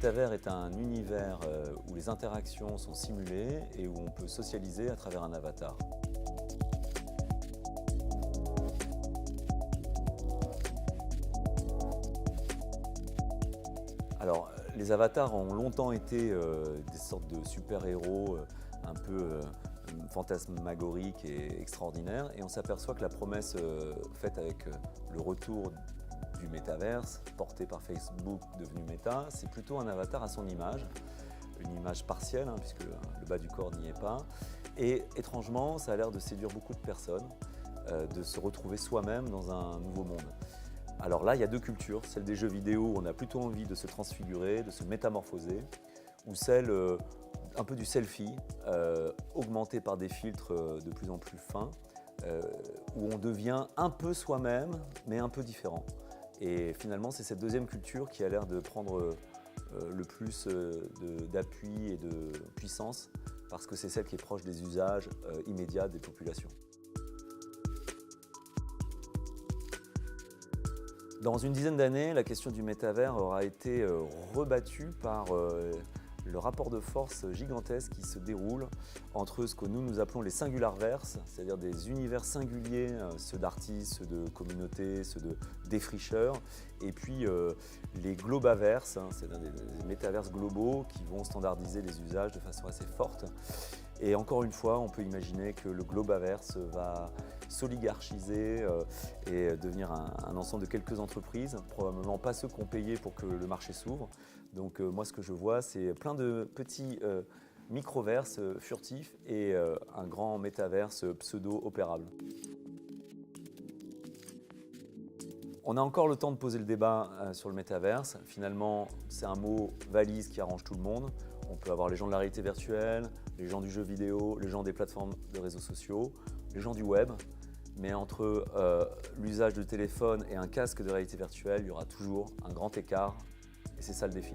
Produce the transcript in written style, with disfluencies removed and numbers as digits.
métavers est un univers où les interactions sont simulées et où on peut socialiser à travers un avatar. Alors, les avatars ont longtemps été des sortes de super-héros un peu fantasmagoriques et extraordinaires, et on s'aperçoit que la promesse faite avec le retour du métaverse, porté par Facebook, devenu Meta, c'est plutôt un avatar à son image, une image partielle, puisque le bas du corps n'y est pas, et étrangement, ça a l'air de séduire beaucoup de personnes, de se retrouver soi-même dans un nouveau monde. Alors là, il y a deux cultures, celle des jeux vidéo où on a plutôt envie de se transfigurer, de se métamorphoser, ou celle un peu du selfie, augmenté par des filtres de plus en plus fins, où on devient un peu soi-même, mais un peu différent. Et finalement, c'est cette deuxième culture qui a l'air de prendre le plus d'appui et de puissance, parce que c'est celle qui est proche des usages immédiats des populations. Dans une dizaine d'années, la question du métavers aura été rebattue par le rapport de force gigantesque qui se déroule entre ce que nous appelons les singularverses, c'est-à-dire des univers singuliers, ceux d'artistes, ceux de communautés, ceux de défricheurs, et puis les globaverses, c'est-à-dire des métaverses globaux qui vont standardiser les usages de façon assez forte. Et encore une fois, on peut imaginer que le globaverse va s'oligarchiser et devenir un ensemble de quelques entreprises, probablement pas ceux qui ont payé pour que le marché s'ouvre. Donc moi, ce que je vois, c'est plein de petits microverses furtifs et un grand métaverse pseudo-opérable. On a encore le temps de poser le débat sur le métaverse. Finalement, c'est un mot valise qui arrange tout le monde. On peut avoir les gens de la réalité virtuelle, les gens du jeu vidéo, les gens des plateformes de réseaux sociaux, les gens du web. Mais entre l'usage de téléphone et un casque de réalité virtuelle, il y aura toujours un grand écart et c'est ça le défi.